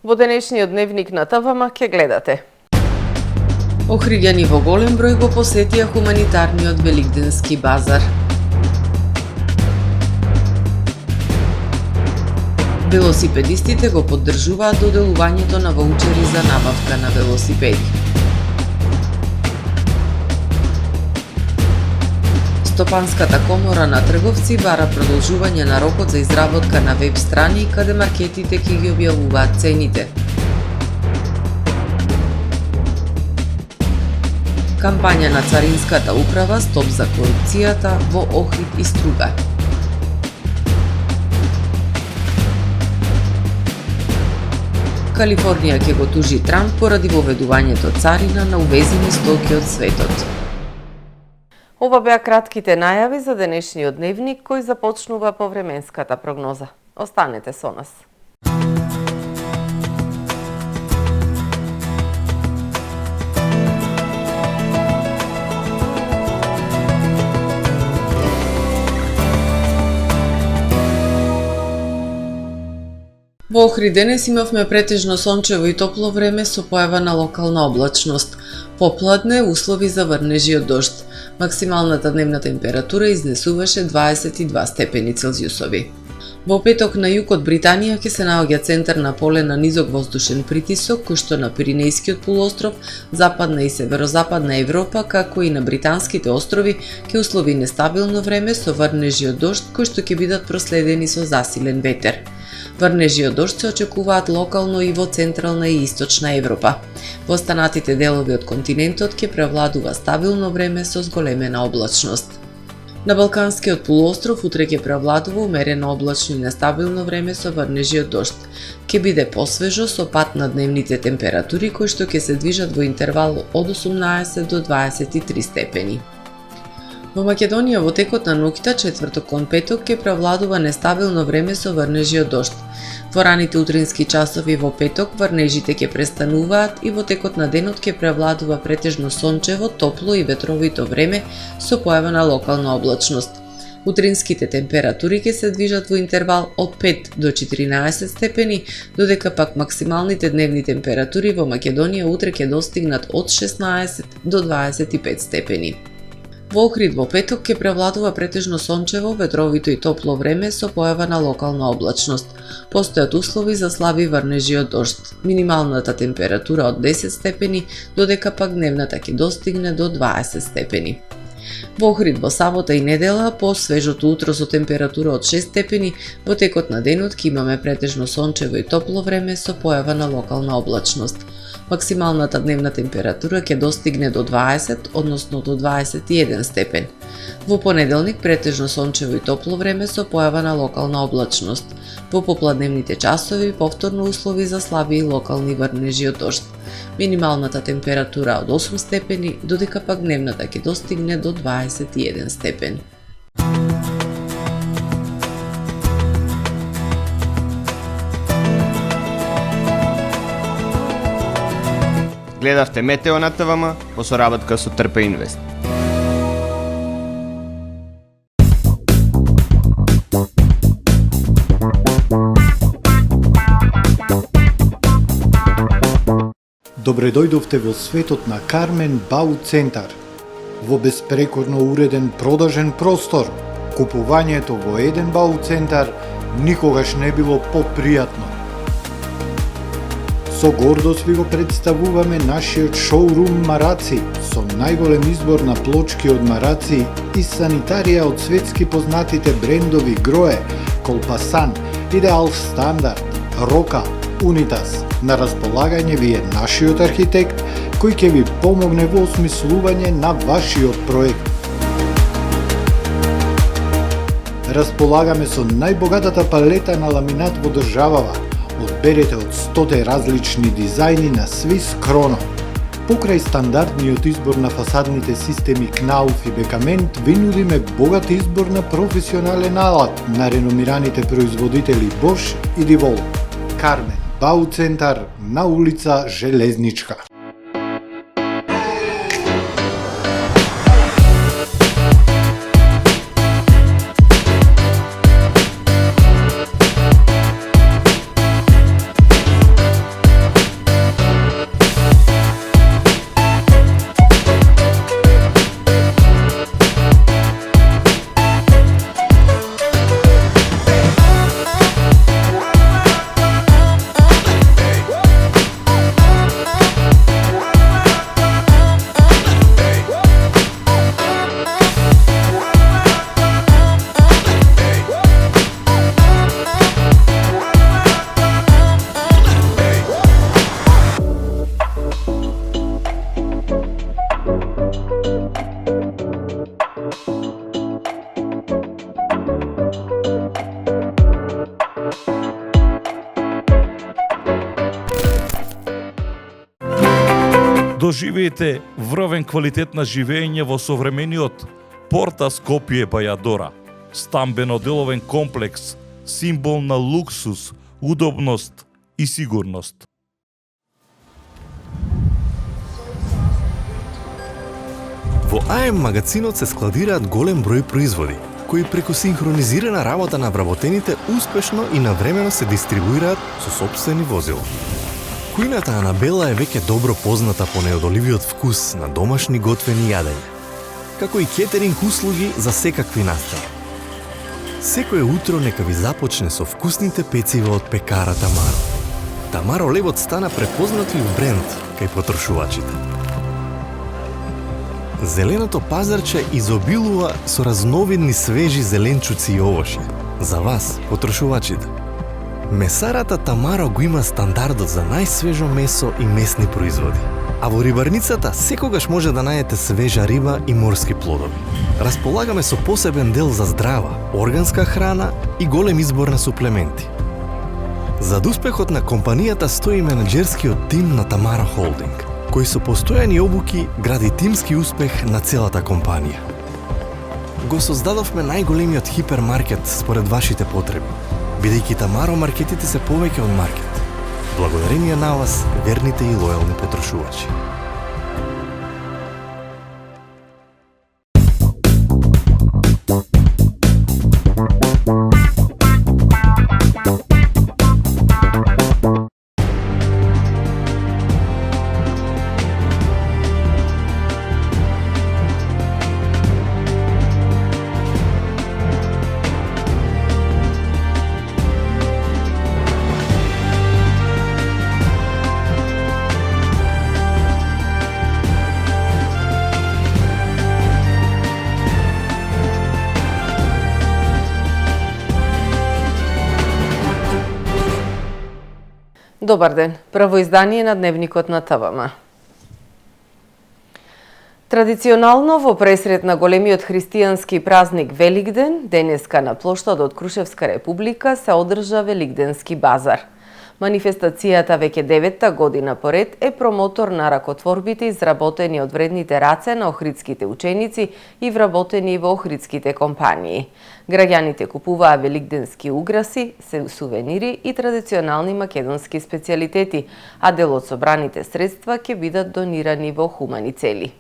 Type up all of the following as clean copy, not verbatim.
Во денешниот дневник на ТВМ ќе гледате. Охриѓани во голем број го посетија хуманитарниот великденски базар. Велосипедистите го поддржуваат доделувањето на ваучери за набавка на велосипеди. Стопанската комора на трговци бара продолжување на рокот за изработка на веб страни каде маркетите ќе ги објавуваат цените. Кампања на Царинската управа Стоп за корупцијата во Охрид и Струга. Калифорнија ќе го тужи Трамп поради воведувањето царина на увезени стоки од светот. Ова беа кратките најави за денешниот дневник кој започнува по временската прогноза. Останете со нас. Во Охрид денес имавме претежно сончево и топло време со појава на локална облачност. Попладне услови за врнежи од дожд. Максималната дневна температура изнесуваше 22 степени Целзиусови. Во петок на југ од Британија ќе се наоѓа центар на поле на низок воздушен притисок, кој што на Пиринејскиот полуостров, западна и северозападна Европа, како и на британските острови, ќе услови нестабилно време со врнежи од дожд, кои што ќе бидат проследени со засилен ветер. Врнежи од дожд се очекуваат локално и во централна и источна Европа. Во останатите делови од континентот ќе превладува стабилно време со зголемена облачност. На Балканскиот полуостров утре ќе превладува умерено облачно и нестабилно време со врнежи од дожд. Ќе биде посвежо со пад на дневните температури кои што ќе се движат во интервал од 18 до 23 степени. Во Македонија во текот на ноќта, четврток кон петок, ќе превладува нестабилно време со врнежи од дожд. Во раните утрински часови во петок врнежите ќе престануваат и во текот на денот ќе превладува претежно сончево, топло и ветровито време со појава на локална облачност. Утринските температури ќе се движат во интервал од 5 до 14 степени, додека пак максималните дневни температури во Македонија утре ќе достигнат од 16 до 25 степени. Во Охрид во петок ќе превладува претежно сончево, ветровито и топло време со појава на локална облачност. Постојат услови за слаби врнежи од дожд. Минималната температура од 10 степени, додека пак дневната ќе достигне до 20 степени. Во Охрид во сабота и недела, по свежото утро со температура од 6 степени, во текот на денот ќе имаме претежно сончево и топло време со појава на локална облачност. Максималната дневна температура ќе достигне до 20, односно до 21 степен. Во понеделник претежно сончево и топло време со појава на локална облачност. Во попладневните часови повторно услови за слаби и локални врнежи од дожд. Минималната температура од 8 степени, додека пак дневната ќе достигне до 21 степен. Гледавте Метео на ТВМ во соработка со Трпе Инвест. Добре дојдовте во светот на Кармен Бау Центар. Во беспрекорно уреден продажен простор, купувањето во еден Бау Центар никогаш не било попријатно. Со гордост ви го представуваме нашиот шоурум Мараци со најголем избор на плочки од Мараци и санитарија од светски познатите брендови Грое, Колпасан, Идеал Стандард, Рока, Унитас. На располагање ви е нашиот архитект кој ќе ви помогне во осмислување на вашиот проект. Располагаме со најбогатата палета на ламинат во државава. Одберете од 100 различни дизајни на Swiss Chrono. Покрај стандардниот избор на фасадните системи Knauf и Бекамент, ви нудиме богат избор на професионален алат на реномираните производители Bosch и DeWalt. Кармен Бау Центар на улица Железничка. Доживеете врвен квалитет на живење во современиот Порта Скопје Бајадора, стамбено-деловен комплекс, символ на луксус, удобност и сигурност. Во АМ магазинот се складираат голем број производи, кои преку синхронизирана работа на вработените успешно и навремено се дистрибуираат со сопствени возила. Кујната Анабела е веќе добро позната по неодоливиот вкус на домашни готвени јадења, како и кетеринг услуги за секакви настани. Секое утро нека ви започне со вкусните пецива од пекара Тамаро. Тамаро лебот стана препознатлив бренд кај потрошувачите. Зеленото пазарче изобилува со разновидни свежи зеленчуци и овошје. За вас, потрошувачите. Месарата Тамаро го има стандардот за најсвежо месо и месни производи. А во рибарницата секогаш може да најдете свежа риба и морски плодови. Располагаме со посебен дел за здрава, органска храна и голем избор на суплементи. Зад успехот на компанијата стои менеджерскиот тим на Тамаро Холдинг, кој со постојани обуки гради тимски успех на целата компанија. Го создадовме најголемиот хипермаркет според вашите потреби, бидејќи Тамаро маркетите се повеќе од маркет. Благодарение на вас, верните и лојални потрошувачи. Добар ден, прво издание на Дневникот на ТВМ. Традиционално во пресрет на големиот христијански празник Великден, денеска на плоштадот Крушевска република се одржа Великденски базар. Манифестацијата веќе 9-та година поред е промотор на ракотворбите изработени од вредните раце на охридските ученици и вработени во охридските компании. Граѓаните купуваа великденски уграси, сувенири и традиционални македонски специјалитети, а дел од собраните средства ќе бидат донирани во хумани цели.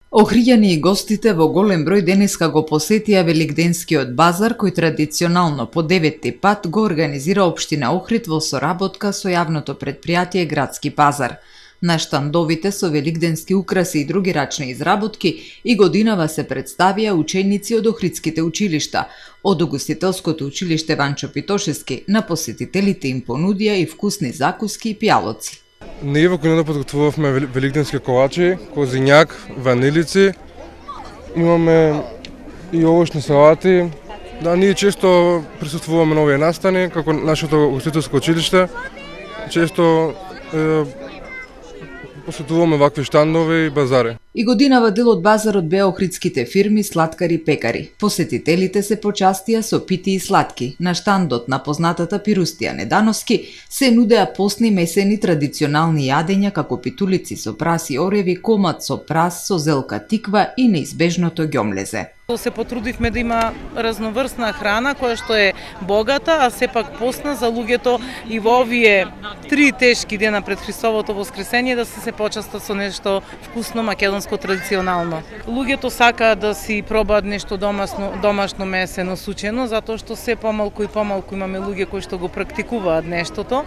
Охриѓани и гостите во голем број денеска го посетија Великденскиот базар, кој традиционално по 9-ти пат го организира Општина Охрид во соработка со јавното предпријатие Градски пазар. На штандовите со великденски украси и други рачни изработки и годинава се представија ученици од охридските училишта. Од угостителското училиште Ванчо Питошевски на посетителите им понудија и вкусни закуски и пијалоци. Ние во кујната подготвувавме великденски колачи, козињак, ванилици. Имаме и овошни салати. Да, ние често присуствуваме на овие настани, како нашето угостителско училиште. Често посетуваме вакви штандови и базари. И годинава дел од базарот беа охридските фирми слаткари и пекари. Посетителите се почастија со пити и сладки. На штандот на познатата пирустија Недановски се нудеа постни месени традиционални јадења како питулици со прас и ореви, комат со прас со зелка тиква и неизбежното ѓомлезе. Се потрудивме да има разноврсна храна која што е богата, а сепак постна за луѓето и во овие 3 тешки дена пред Христовото воскресение да се почастат со нешто вкусно македонско традиционално. Луѓето сакаат да си пробаат нешто домашно месено сучено, затоа што се помалку и помалку имаме луѓе кои што го практикуваат нештото.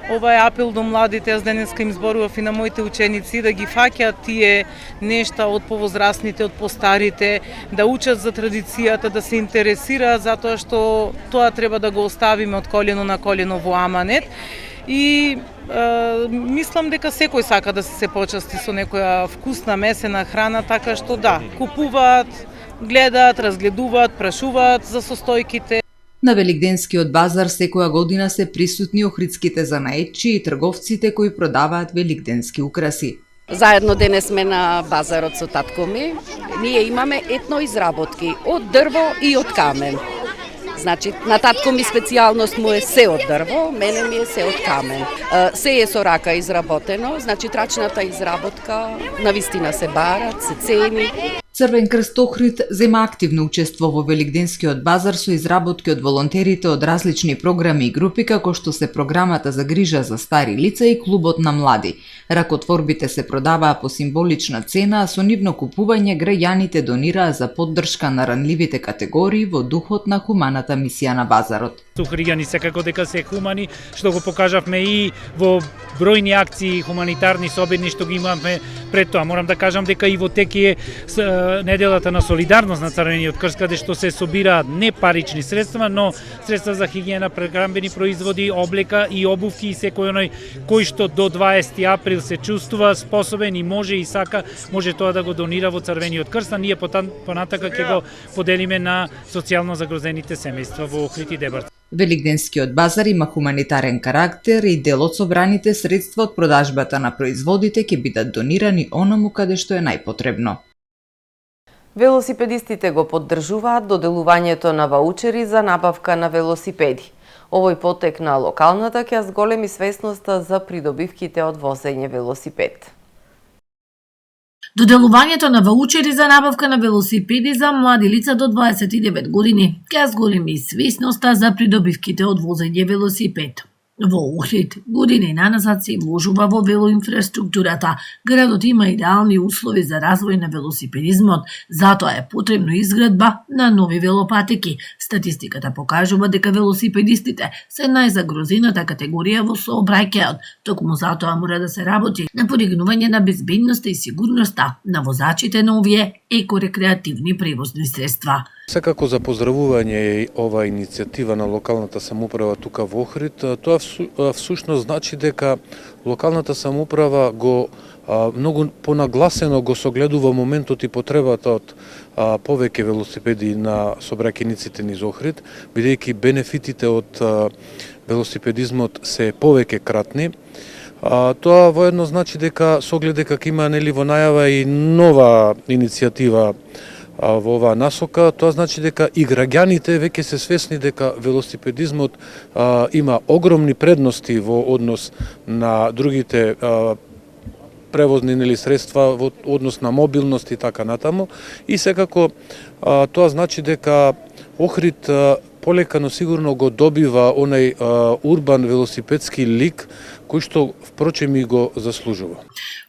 Ова е апел до младите, аз денеска им зборував и на моите ученици да ги фаќаат тие нешта од повозрасните, од постарите, да учат за традицијата, да се интересираат, затоа што тоа треба да го оставиме од колено на колено во аманет. И мислам дека секој сака да се почасти со некоја вкусна месена храна, така што да, купуваат, гледаат, разгледуваат, прашуваат за состојките. На Великденскиот базар секоја година се присутни охридските занаетчи и трговците кои продаваат великденски украси. Заедно денес сме на базарот со татко ми. Ние имаме етно изработки од дрво и од камен. Значи, на татко ми специјалност му е се од дрво, мене ми е се од камен. Се е со рака изработено, значи трачната изработка навистина се барат, се цени. Црвен крст Охрид зема активно учество во Великденскиот базар со изработки од волонтерите од различни програми и групи, како што се програмата за грижа за стари лица и клубот на млади. Ракотворбите се продаваа по символична цена, а со нивно купување граѓаните донираа за поддршка на ранливите категории во духот на хуманата мисија на базарот. Охриѓани секако дека се хумани, што го покажавме и во бројни акции хуманитарни собедни што ги имавме пред тоа. Морам да кажам дека и во текие неделата на солидарност на Црвениот крст, каде што се собираат не парични средства, но средства за хигиена, преграмбени производи, облека и обувки, и секој оној кој што до 20 април се чувствува способен и може и сака, може тоа да го донира во Црвениот крст, а ние понатака ќе го поделиме на социјално загрозените семејства во Охрид и Дебарци. Великденскиот базар има хуманитарен карактер и дел од собраните средства од продажбата на производите ќе бидат донирани онаму каде што е најпотребно. Велосипедистите го поддржуваат доделувањето на ваучери за набавка на велосипеди. Овој потек на локалната ќе зголеми свесноста за придобивките од возење велосипед. Доделувањето на ваучери за набавка на велосипеди за млади лица до 29 години ќе зголеми свесноста за придобивките од возење велосипед. Во Охрид години наназад се вложува во велоинфраструктурата. Градот има идеални услови за развој на велосипедизмот, затоа е потребно изградба на нови велопатеки. Статистиката покажува дека велосипедистите се најзагрозената категорија во сообраќајот. Токму затоа мора да се работи на подигнување на безбедноста и сигурноста на возачите на овие екорекреативни превозни средства. Секако за поздравување е ова иницијатива на локалната самоуправа тука во Охрид. Тоа всушност значи дека локалната самоуправа го многу понагласено го согледува моментот и потребата од повеќе велосипеди на сообраќајниците низ Охрид, бидејќи бенефитите од велосипедизмот се повеќе кратни. Тоа воедно значи дека со оглед дека има во најава и нова иницијатива во оваа насока, тоа значи дека и граѓаните веќе се свесни дека велосипедизмот има огромни предности во однос на другите превозни средства, во однос на мобилност и така натаму. И секако тоа значи дека Охрид полека, но сигурно го добива онај урбан велосипедски лик кој што впрочем и го заслужува.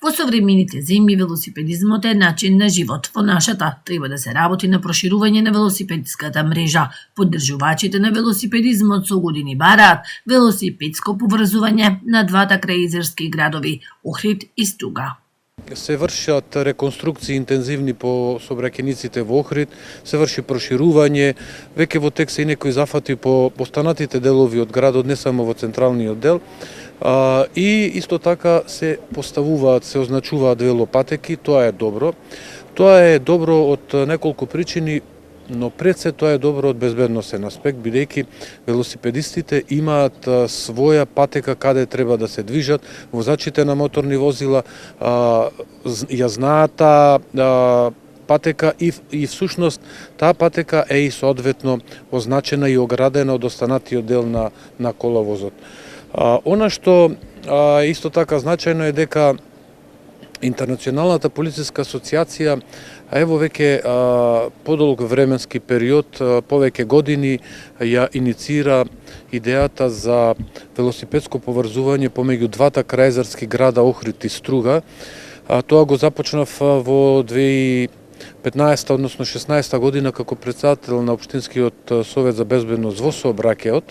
Во современите земји велосипедизмот е начин на живот. Во нашата треба да се работи на проширување на велосипедската мрежа. Поддржувачите на велосипедизмот со години бараат велосипедско поврзување на двата краизерски градови Охрид и Стуга. Се вршат реконструкции интензивни по сообраќајниците во Охрид, се врши проширување, веќе во тек се и некои зафати по останатите делови од градот, не само во централниот дел. И исто така се поставуваат, се означуваат велопатеки, тоа е добро. Тоа е добро од неколку причини, но пред се тоа е добро од безбедносен аспект, бидејќи велосипедистите имаат своја патека каде треба да се движат, возачите на моторни возила ја знаат таа патека и всушност таа патека е и соодветно означена и оградена од останатиот дел на коловозот. Она што исто така значајно е дека Интернационалната полициска асоциација ево веќе подолг временски период, повеќе години ја иницира идејата за велосипедско поврзување помеѓу двата краизерски града Охрид и Струга. Тоа го започнав во 2015, односно 16 година како претседател на Општинскиот совет за безбедност во сообраќајот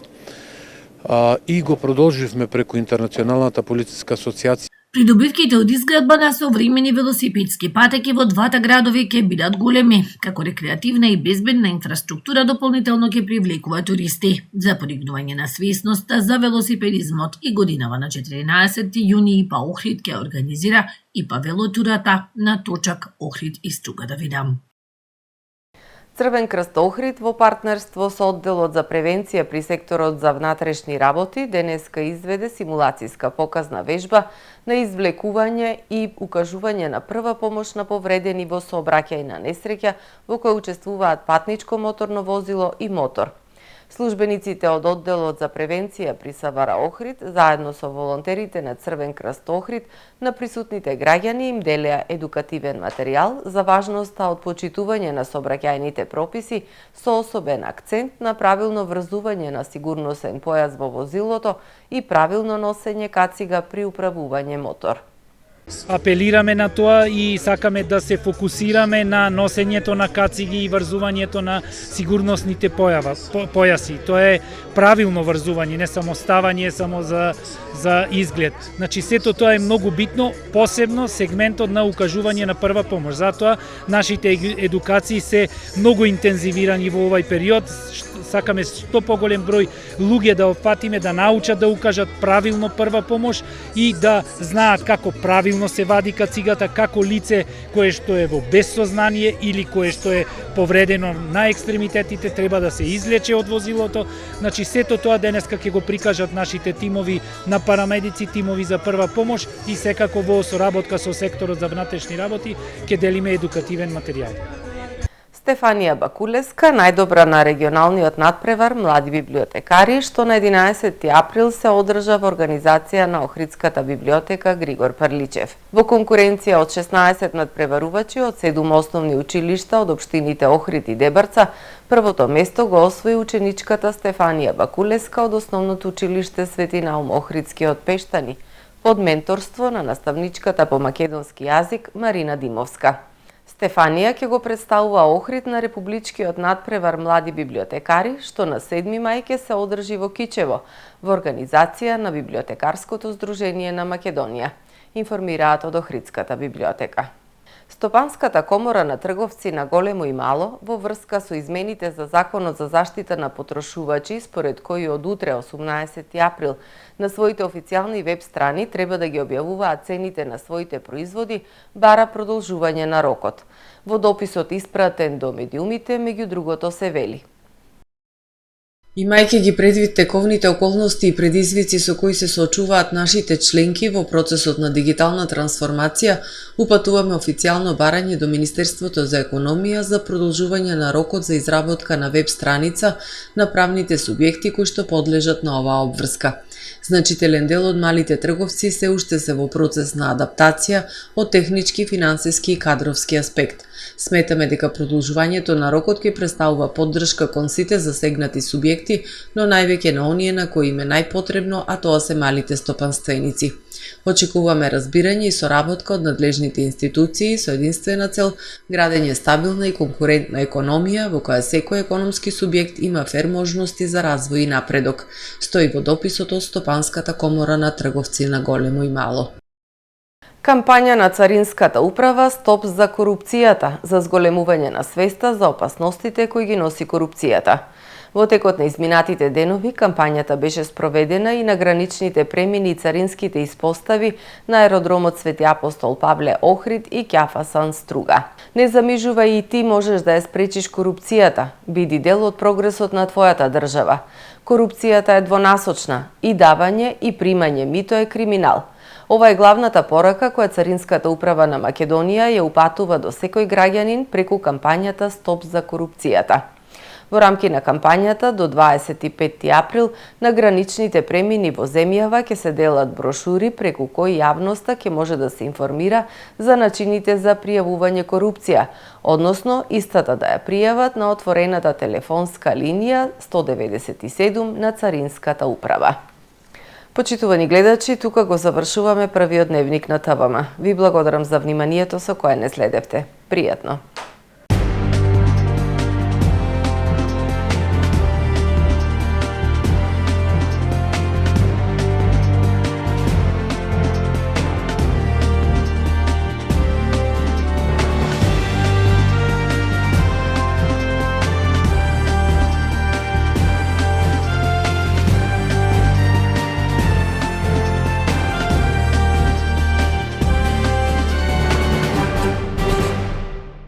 и го продолживме преку Интернационалната полициска асоциација. Придобивките од изградба на современи велосипедски патеки во двата градови ќе бидат големи, како рекреативна и безбедна инфраструктура дополнително ќе привлекува туристи. За подигнување на свесноста за велосипедизмот и годинава на 14 јуни ИПА Охрид ќе организира ИПА велотурата на точак Охрид и Стуга да видам. Црвен крст Охрид во партнерство со одделот за превенција при секторот за внатрешни работи денеска изведе симулацијска показна вежба на извлекување и укажување на прва помош на повредени во сообраќајна несреќа во која учествуваат патничко моторно возило и мотор. Службениците од одделот за превенција при Савара Охрид, заедно со волонтерите на Црвен крст Охрид, на присутните граѓани им делеа едукативен материјал за важноста од почитување на сообраќајните прописи со особен акцент на правилно врзување на сигурносен појас во возилото и правилно носење кацига при управување мотор. Апелираме на тоа и сакаме да се фокусираме на носењето на кациги и врзувањето на сигурносните појаси. Тоа е правилно врзување, не само ставање, само за изглед. Значи, сето тоа е многу битно, посебно сегментот на укажување на прва помош. Затоа нашите едукации се многу интензивирани во овај период. Сакаме што поголем број луѓе да опфатиме, да научат да укажат правилно прва помош и да знаат како правилно се вади кацигата, како лице кое што е во безсознание или кое што е повредено на екстремитетите треба да се излече од возилото. Значи, сето тоа денеска ќе го прикажат нашите тимови на парамедици, тимови за прва помош и секако во соработка со секторот за внатрешни работи ќе делиме едукативен материјал. Стефанија Бакулеска, најдобра на регионалниот надпревар Млади библиотекари, што на 11 април се одржа во организација на Охридската библиотека Григор Парличев. Во конкуренција од 16 надпреварувачи од 7 основни училишта од општините Охрид и Дебарца, првото место го освои ученичката Стефанија Бакулеска од основното училиште Свети Наум Охридски од Пештани, под менторство на наставничката по македонски јазик Марина Димовска. Стефанија ќе го представува Охрид на републичкиот надпревар Млади библиотекари, што на 7 мај ќе се одржи во Кичево, во организација на Библиотекарското здружение на Македонија, информираат од Охридската библиотека. Стопанската комора на трговци на големо и мало во врска со измените за Законот за заштита на потрошувачи, според кои од утре 18 април на своите официјални веб страни треба да ги објавуваат цените на своите производи, бара продолжување на рокот. Во дописот испратен до медиумите, меѓу другото се вели: Имајќи ги предвид тековните околности и предизвици со кои се соочуваат нашите членки во процесот на дигитална трансформација, упатуваме официјално барање до Министерството за економија за продолжување на рокот за изработка на веб страница на правните субјекти кои што подлежат на оваа обврска. Значителен дел од малите трговци се уште се во процес на адаптација од технички, финансиски и кадровски аспект. Сметаме дека продолжувањето на рокот ќе представува поддршка кон сите засегнати субјекти, но највеќе на оние на кои им е најпотребно, а тоа се малите стопанственици. Очекуваме разбирање и соработка од надлежните институции со единствена цел градење стабилна и конкурентна економија во која секој економски субјект има фер можности за развој и напредок, стои во дописот од Стопанската комора на трговци на големо и мало. Кампања на Царинската управа Стоп за корупцијата, за зголемување на свеста за опасностите кои ги носи корупцијата. Во текот на изминатите денови, кампањата беше спроведена и на граничните премини и царинските испостави на аеродромот Свети Апостол Павле Охрид и Ќафасан Струга. Не замижувај и ти можеш да ја спречиш корупцијата, биди дел од прогресот на твојата држава. Корупцијата е двонасочна, и давање и примање мито е криминал. Ова е главната порака која Царинската управа на Македонија ја упатува до секој граѓанин преку кампањата Стоп за корупцијата. Во рамки на кампањата до 25 април на граничните премини во земјава ќе се делат брошури преку кои јавноста ќе може да се информира за начините за пријавување корупција, односно истата да ја пријават на отворената телефонска линија 197 на Царинската управа. Почитувани гледачи, тука го завршуваме првиот дневник на ТВМ. Ви благодарам за вниманието со кое не следевте. Пријатно!